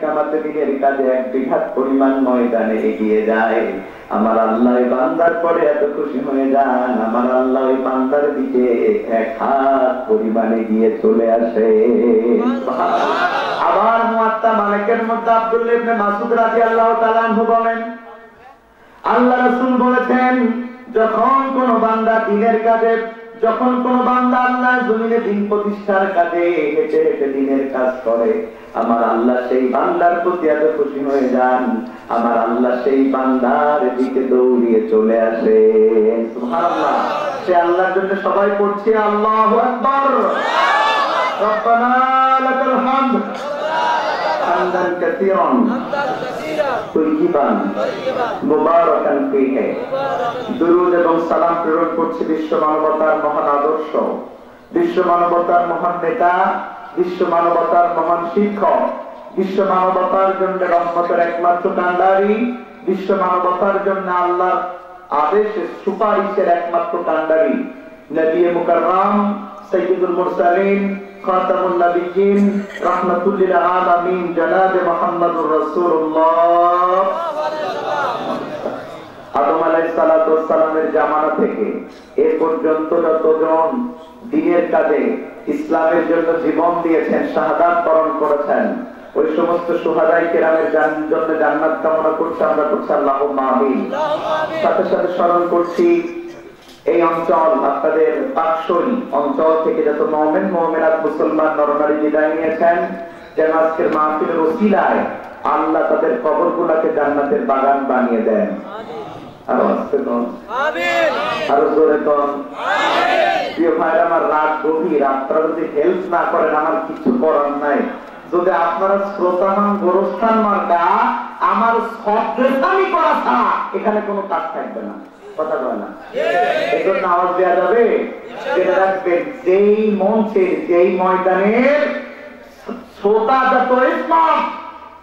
কামাতে দিনের কাজে এক বিঘাত পরিমাণ ময়দানে এগিয়ে যায়, আমার আল্লাহ বান্দার পরে এত খুশি হয়ে যান, আমার আল্লাহ ওই বান্দার দিকে এক হাত পরিমাণে গিয়ে চলে আসে। আবার মুয়াত্তা মালিকের মধ্যে আব্দুল্লাহ ইবনে মাসউদ রাদিয়াল্লাহু তাআলা আনহু বলেন, আল্লাহ রাসূল বলেছেন, যখন কোন বান্দা দিনের কাজে, যখন কোন বান্দা আল্লাহ জমিনে দিন প্রতিষ্ঠার কাজে হেঁটে হেঁটে দিনের কাজ করে, আমার আল্লাহ সেই বান্দার প্রতি এত খুশি হয়ে যান, আমার আল্লাহ সেই বান্দার দিকে দৌড়িয়ে চলে আসে। সুবহানাল্লাহ। সে আল্লাহর জন্য সবাই পড়ছে আল্লাহু আকবার, রব্বানা লাকাল হামদ হামদান কাসীরান তাইয়িবান মুবারাকান ফীহি। দুরূদ এবং সালাম প্রেরণ করছে বিশ্ব মানবতার মহান আদর্শ, বিশ্ব মানবতার মহান নেতা, বিশ্ব মানবতার মহান শিক্ষক, বিশ্ব মানবতার জন্য রহমতের একমাত্র কান্ডারি, বিশ্ব মানবতার জন্য আল্লাহর আদেশের সুপারিশের একমাত্র কান্ডারি, নবী মুকাররম সাইয়্যিদুল মুরসালিন খাতামুন নবিয়্যিন রাহমাতুল লিল আলামিন জনাবে মুহাম্মদুর রাসূলুল্লাহ। আদম আলাইহিস সালাতু ওয়াস সালামের জামানা থেকে এ পর্যন্ত যতজন দ্বীনের কাজে ইসলামের জন্য জীবন দিয়েছেন, শাহাদাত বরণ করেছেন, ওই সমস্ত শুহাদায়ে কেরামের জন্য জান্নাত কামনা করছি আমরা, করছি আল্লাহুম্মা আমিন। সাথে সাথে স্মরণ করছি এই অঞ্চল, আপনাদের পাকশরী অঞ্চল থেকে যত মুমিন মুমিনাত মুসলমান নরনারী বিদায় নিয়েছেন, যেন আজকের মাহফিলের ওসিলায় আল্লাহ তাদের কবরগুলোকে জান্নাতের বাগান বানিয়ে দেন। আরো আস্তে কোন আমিন, আরো জোরে কোন আমিন। প্রিয় ভাইরা, আমার রাত গভীর, আপনারা যদি হেল্প না করেন আমার কিছু করার নাই। যদি আপনারা শ্রোতামান গোরস্থান মার্কা আমার সবদেশানি করা ছাড়া এখানে কোনো কাজ থাকবে না, কথা বলে না, এজন্য আওয়াজ দেওয়া যাবে। জেনে রাখবেন, যেই মঞ্চের, যেই ময়দানের শ্রোতা যত স্মার্ট,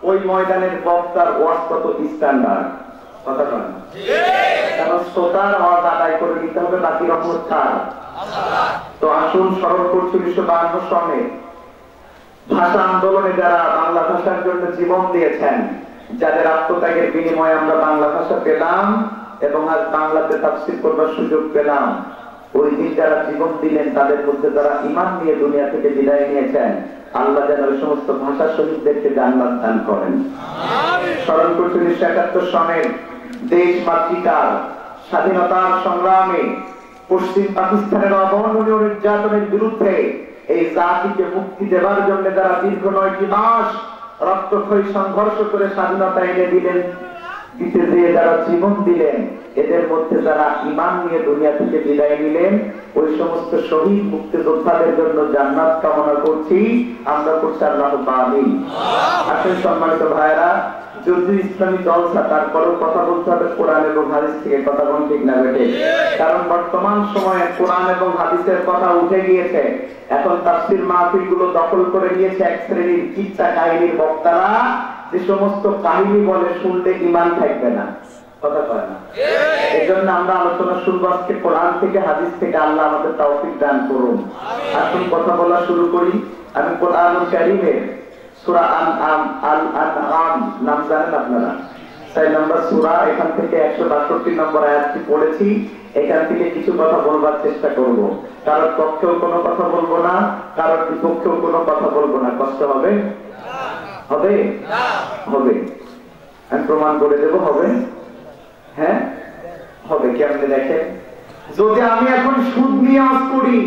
ওই ময়দানের বক্তার ওয়াজ তত স্ট্যান্ডার্ড, কথা বলে না। কারণ শ্রোতার আওয়াজ আদায় করে দিতে হবে, বাকি রহমত ছাড়। তো আসুন স্মরণ করছি 1952 সনে ভাষা আন্দোলনে যারা বাংলা ভাষার জন্য জীবন দিয়েছেন, যাদের আত্মত্যাগের বিনিময়ে আমরা বাংলা ভাষা পেলাম এবং আজ বাংলাতে তাফসীর করবার সুযোগ পেলাম, ওই দিন যারা জীবন দিলেন তাদের মধ্যে যারা ঈমান নিয়ে দুনিয়া থেকে বিদায় নিয়েছেন, আল্লাহ যেন ওই সমস্ত ভাষা শহীদদেরকে জান্নাত দান করেন। স্মরণ করছি 1971 সনের দেশ মাতৃকার স্বাধীনতার সংগ্রামে পশ্চিম পাকিস্তানের অবর্ণনীয় নির্যাতনের বিরুদ্ধে এই জাতিকে মুক্তি দেওয়ার জন্য যারা দীর্ঘ 9টি মাস রক্তক্ষয়ী সংঘর্ষ করে স্বাধীনতা এনে দিলেন, দিতে দিয়ে যারা জীবন দিলেন, এদের মধ্যে যারা ঈমান নিয়ে দুনিয়া থেকে বিদায় নিলেন, ওই সমস্ত শহীদ মুক্তিযোদ্ধাদের জন্য জান্নাত কামনা করছি আমরা, করছি আল্লাহুম্মা আমিন। আসলে সম্মানিত ভাইরা, যদি ইসলামী জলসা, তারপরেও কথা বলতে হবে কোরআন এবং হাদিস থেকে, কথা বলুন ঠিক না বেটে? কারণ বর্তমান সময়ে কোরআন এবং হাদিসের কথা উঠে গিয়েছে, এখন তাফসীর মাহফিল গুলো দখল করে নিয়েছে এক শ্রেণীর কিচ্ছা কাহিনীর বক্তারা, যে সমস্ত কাহিনী বলে শুনলে ঈমান থাকবে না, কথা কয় না। এই জন্য আমরা আলোচনা শুরু আজকে কোরআন থেকে, হাদিস থেকে। আল্লাহ আমাদের তৌফিক দান করুন। আসুন কথা বলা শুরু করি। আমি কোরআনুল কারীমের সূরা আল-আনআম নাম জানেন আপনারা, 6 নম্বর সূরা, এখান থেকে 162 নম্বর আয়াতটি পড়েছি। এখান থেকে কিছু কথা বলবার চেষ্টা করব। কারোর পক্ষেও কোনো কথা বলবো না, কারোর বিপক্ষেও কোনো কথা বলবো না। কষ্ট হবে? হবে না? হবে। আমি প্রমাণ করে দেব হবে। হ্যাঁ হবে। কেমনে দেখেন, যদি আমি এখন সুদ নিয়ে আজ করি,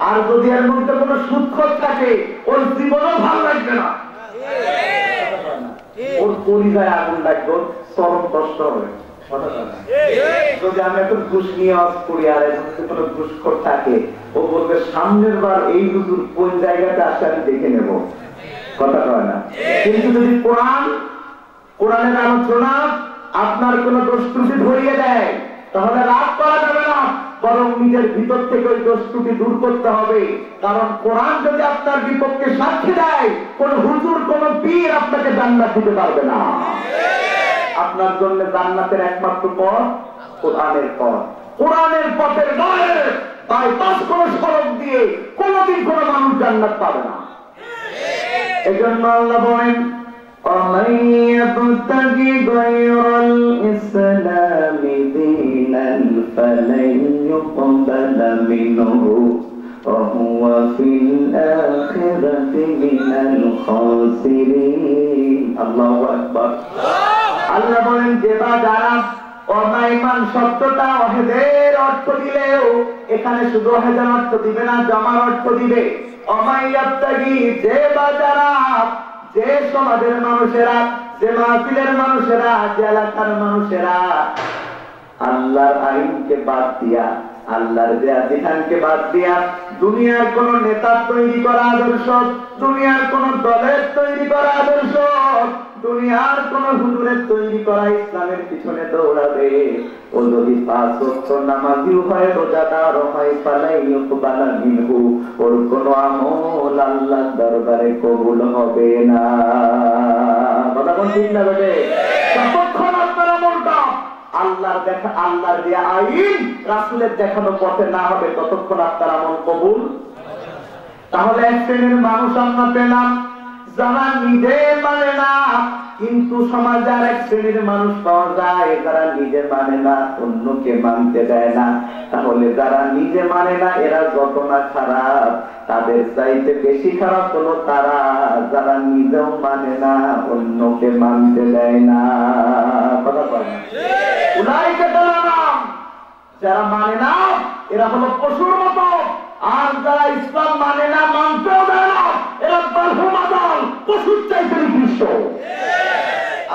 আর যদি এর মধ্যে কোনো সুদখোর থাকে, ওর জীবনও ভালো লাগবে না, ওর পরিচয় আগুন লাগবে, চরম কষ্ট হবে। যদি আমি এখন ঘুষ নিয়ে আজ করি আর এর মধ্যে কোনো ঘুষখোর থাকে, ও বলবে সামনের বার এই হুজুর কোন জায়গাতে আসে আমি দেখে নেব, কথা কয় না। কিন্তু যদি কোরআনের আলোচনা আপনার কোন দোষ ত্রুটি ধরিয়ে দেয়, তাহলে রাগ করা যাবে না, বরং নিজের ভিতর থেকে ওই দোষ ত্রুটি দূর করতে হবে। কারণ কোরআন যদি আপনার বিপক্ষে সাক্ষী দেয়, কোন হুজুর, কোন পীর আপনাকে জান্নাত দিতে পারবে না। আপনার জন্য জান্নাতের একমাত্র পথ কোরআনের পথ, কোরআনের পথের নয় বাইপাস কোন সড়ক দিয়ে কোনদিন কোন মানুষ জান্নাত পাবে না। এজন্য আল্লাহ বলেন, ومن يبتغي غير الإسلام دينا فلن يقبل منه وهو في الآخرة من الخاسرين الله أكبر আল্লাহ বলেন যে বা যারা অমাইমান শব্দটা ওয়াহিদের অর্থ দিলেও এখানে শুধু ওয়াহিদের অর্থ দিবে না, জামার অর্থ দিবে। অমাইয়াবতাগি যে বা যারা, যে সমাজের মানুষেরা, যে মাহফিলের মানুষেরা, যে এলাকার মানুষেরা আল্লাহর আইনকে বাদ দিয়া, আল্লাহর বিধানকে বাদ দিয়া দুনিয়ার কোন নেতা তৈরি করা আদর্শ, দুনিয়ার কোন দলের তৈরি করা আদর্শ, দুনিয়ার কোন হুজুরের তৈরি করা ইসলামের পিছনে দৌড়াবে, ও যদি 5 ওয়াক্ত নামাজিও হয়, রোজাদারও হয়, ফালাই ইউকবালা মিনহু, ওর কোন আমল আল্লাহর দরবারে কবুল হবে না। কথা কোন ঠিক না বলে? যতক্ষণ আপনার আমলটা আল্লাহর দেখা, আল্লাহর দেয়া আইন রাসূলের দেখানো পথে না হবে, ততক্ষণ আপনার আমল কবুল। তাহলে এক শ্রেণীর মানুষ আমরা পেলাম যারা নিজে মানে না, কিন্তু সমাজে আর এক শ্রেণীর মানুষ পাওয়া যায় যারা নিজে মানে না, অন্যকে মানতে দেয় না। তাহলে যারা নিজে মানে না এরা যত না খারাপ, তাদের চাইতে বেশি খারাপ হলো তারা যারা নিজেও মানে না, অন্যকে মানতে দেয় না। কথা বলে যারা মানে না এরা হলো পশুর মতো, আর যারা ইসলাম মানে না, মানতেও দেয় না, এরা বাহুমাদাল, পশুর চাইতে নিকৃষ্ট।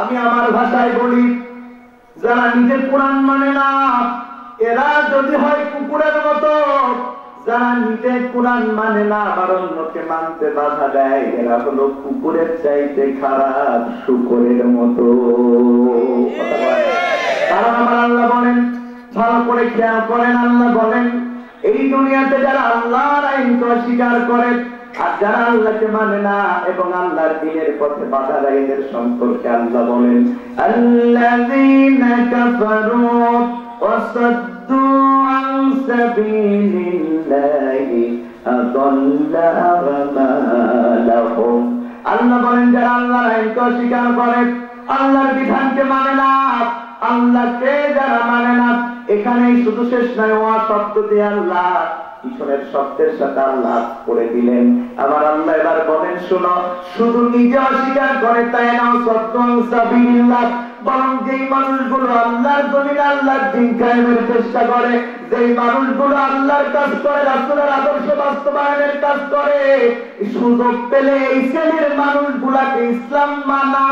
আমি আমার ভাষায় বলি, যারা নিজে কোরআন মানে না এরা যদি হয় কুকুরের মতো, যারা নিজে কোরআন মানে না আবার অন্যকে মানতে বাধা দেয় এরা হলো কুকুরের চাইতে খারাপ, শুকরের মতো। কারণ আমার আল্লাহ বলেন, ভালো করে খেয়াল করেন, আল্লাহ বলেন এই দুনিয়াতে যারা আল্লাহর আইনকে অস্বীকার করে আর যারা আল্লাহকে মানে না এবং আল্লাহর দ্বীনের পথে বাধা দেয় এদের সম্পর্কে আল্লাহ বলেন, আল্লাযীনা কাফারু ওয়া সাদ্দু আন সাবিলিল্লাহি আযাল্লা আমালাহুম। আল্লাহ বলেন যারা আল্লাহর আইনকে অস্বীকার করে, আল্লাহর বিধানকে মানে না, আল্লাহকে যারা মানে না, এখানেই শুধু শেষ নয়, ওয়া শব্দ দিয়ে আল্লাহ পিছনের শব্দের সাথে আল্লাহ করে দিলেন। আবার আল্লাহ এবার বলেন শোনো, শুধু নিজে অস্বীকার করে তাই না, সদ্দুন সাবিলিল্লাহ, বরং যেই মানুষগুলো আল্লাহর জমিনে আল্লাহর দ্বীন কায়েমের চেষ্টা করে, যেই মানুষগুলো আল্লাহর কাজ করে, রাসূলের আদর্শ বাস্তবায়নের কাজ করে, সুযোগ পেলে এই শ্রেণীর মানুষগুলাকে ইসলাম মানা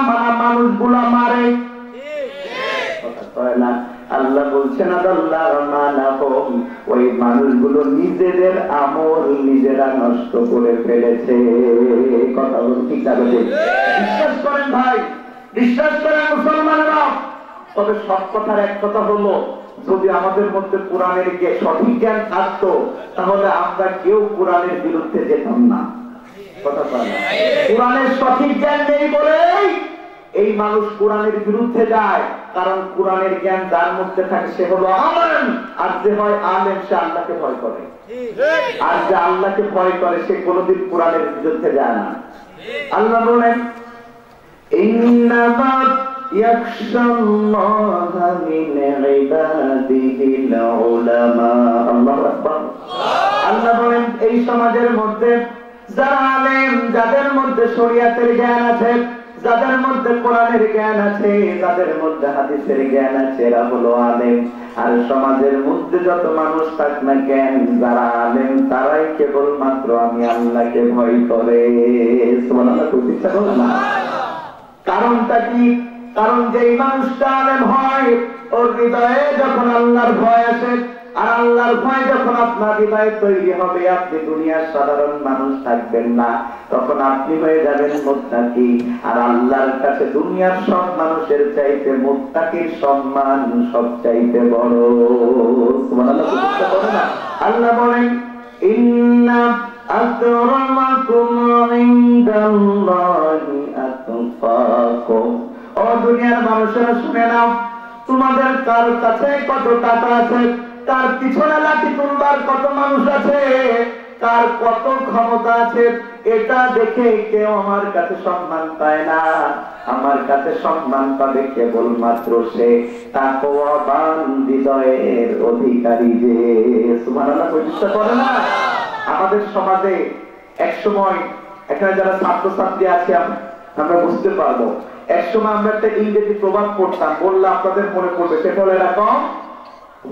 মানুষগুলো মারে। আল্লাহ বলছেন ওই মানুষগুলো নিজেদের আমল নিজেরা নষ্ট করে ফেলেছে। কথা বল ঠিক আছে? বিশ্বাস করেন ভাই, বিশ্বাস করেন মুসলমানরা। তবে সব কথার এক কথা হলো, যদি আমাদের মধ্যে কোরআনের সঠিক জ্ঞান থাকতো তাহলে আমরা কেউ কোরআনের বিরুদ্ধে যেতাম না। কথা বলেন, কোরআনের সঠিক জ্ঞান নেই বলেই এই মানুষ কোরআনের বিরুদ্ধে যায়। কারণ কোরআনের জ্ঞান যার মধ্যে থাকে সে হলো আলেম, আর যে হয় আলেম সে আল্লাহকে ভয় করে, আর যে আল্লাহকে ভয় করে সে কোনদিন কোরআনের বিরুদ্ধে যায় না। আল্লাহ বলেন ইন্নামা ইয়াখশাল্লাহা মিন ইবাদিহিল উলামা। আল্লাহু আকবার। আল্লাহ বলেন এই সমাজের মধ্যে যারা আলেম, যাদের মধ্যে শরীয়তের জ্ঞান আছে, যাদের মধ্যে কোরআনের জ্ঞান আছে, যাদের মধ্যে হাদিসের জ্ঞান আছে, এরা হলো আলেম। আর সমাজের মধ্যে যত মানুষ থাক না কেন, যারা আলেম তারাই কেবলমাত্র আমি আল্লাহকে ভয় করে। সুবহানাল্লাহ, প্রতিষ্ঠা করো না। কারণটা কি? কারণ যেই মানুষটা আলেম হয় ওর হৃদয়ে যখন আল্লাহর ভয় আসে, আর আল্লাহর ভয় যখন আপনার হৃদয়ে তৈরি হবে, আপনি দুনিয়ার সাধারণ মানুষ থাকবেন না, তখন আপনি হয়ে যাবেন মুত্তাকি। আর আল্লাহর কাছে দুনিয়ার সব মানুষের চাইতে মুত্তাকির সম্মান সবচাইতে বড়। সুবহানাল্লাহ। আল্লাহ বলেন ইন্না আকরামাকুম ইনদাল্লাহি আতকাকুম। ও দুনিয়ার মানুষেরা শুনে নাও, তোমাদের কার কাছে কত টাকা আছে, তার পিছনে লাঠি তুলবার কত মানুষ আছে, তার কত ক্ষমতা আছে, এটা দেখে কেউ আমার কাছে সম্মান পায় না, আমার কাছে সম্মান পাবে কেবলমাত্র সে তাকওয়াবান হৃদয়ের অধিকারী যে। সুবহানাল্লাহ প্রতিষ্ঠা করে না। আমাদের সমাজে এক সময় এখানে যারা ছাত্রছাত্রী আছে আমরা বুঝতে পারবো, এক সময় আমরা একটা ইংরেজি প্রবাদ পড়তাম, বললে আপনাদের মনে পড়বে, সেটা হলো এরকম,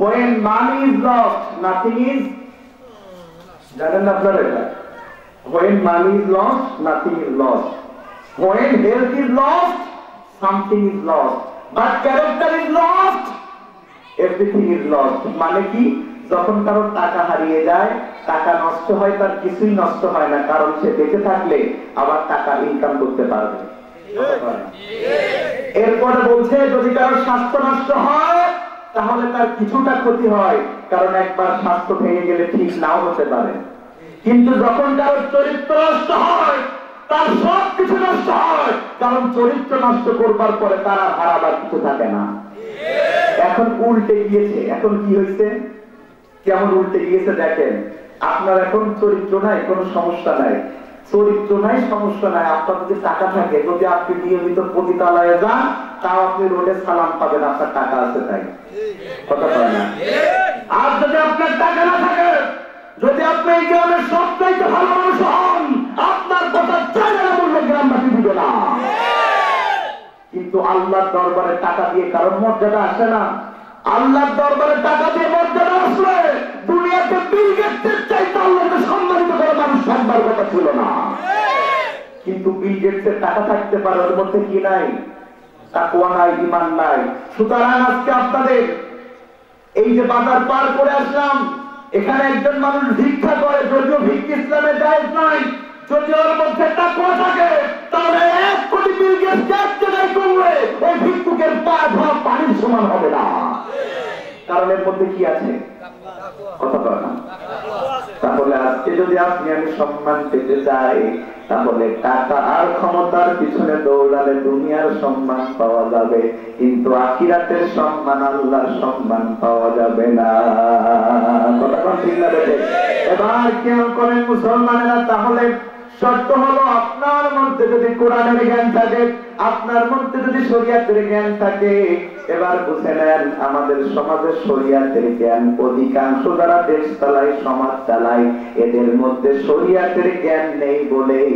when money is lost nothing is, জানেন না আপনারা এটা? when money is lost nothing is lost, when health is lost something is lost, but character is lost everything is lost। মানে কি, যখন কারো টাকা হারিয়ে যায়, টাকা নষ্ট হয়, তার কিছুই নষ্ট হয় না, কারণ সে বেঁচে থাকলে আবার টাকা ইনকাম করতে পারবে। এরপরে বলছে যদি কারো স্বাস্থ্য নষ্ট হয় তাহলে তার কিছুটা ক্ষতি হয়, কারণ একবার স্বাস্থ্য ভেঙে গেলে ঠিক নাও হতে পারে। কিন্তু যখন কারো চরিত্র নষ্ট হয় তার সব কিছু নষ্ট হয়, কারণ চরিত্র নষ্ট করবার পরে তার আর হারাবার কিছু থাকে না। এখন উল্টে গিয়েছে। এখন কি হয়েছে, কেমন উল্টে গিয়েছে দেখেন। আপনার এখন চরিত্র নাই, কোনো সমস্যা নাই, চরিত্র নাই, সমস্যা নাই। আপনার যদি টাকা থাকে, যদি আপনি নিয়মিত পতিতালয়ে যান, তাও আপনি রোডে সালাম পাবেন, আপনার টাকা আছে তাই। কথা বলে না। আর যদি আপনার টাকা না থাকে, যদি আপনি এই গ্রামের সবচাইতে ভালো মানুষ হন, আপনার কথা জায়গা বললে গ্রামবাসী দিবে না। কিন্তু আল্লাহর দরবারে টাকা দিয়ে কারণ মর্যাদা আসে না। আল্লাহর দরবারে টাকা দিয়ে মর্যাদা আসলে দুনিয়াতে বিল গেটসের চাইতে আল্লাহকে সম্মানিত করে মানুষ সম্মান কথা ছিল না। কিন্তু বিল গেটসের টাকা থাকতে পারে, ওর মধ্যে কি নাই? তাকওয়া নাই, ঈমান নাই। সুতরাং আজকে আপনাদের এই যে বাজার পার করে আসলাম, এখানে একজন মানুষ ভিক্ষা করে, যদিও ভিক্ষা ইসলামে জায়েজ নয়, যদি ওর মধ্যে তাকওয়া থাকে তাহলে 1 কোটি বিল গেটস এক জায়গায় করলে ওই ভিক্ষুকের পা ধোয়া পানির সমান হবে না। কারণ এর মধ্যে কি আছে? কথা বলে না। তাহলে আজকে যদি আপনি আমি সম্মান পেতে চাই, তাহলে টাকা আর ক্ষমতার পিছনে দৌড়ালে দুনিয়ার সম্মান পাওয়া যাবে, কিন্তু আখিরাতের সম্মান, আল্লাহর সম্মান পাওয়া যাবে না। কথা কোন ঠিক না বেটে? এবার কেউ করেন মুসলমানেরা, তাহলে শর্ত হলো আপনার মধ্যে যদি কোরআনের জ্ঞান থাকে, আপনার মধ্যে যদি শরীয়তের জ্ঞান থাকে। এবার বুঝে নেন, আমাদের সমাজে শরীয়তের জ্ঞান অধিকাংশ যারা দেশ চালায়, সমাজ চালায়, এদের মধ্যে শরীয়তের জ্ঞান নেই বলেই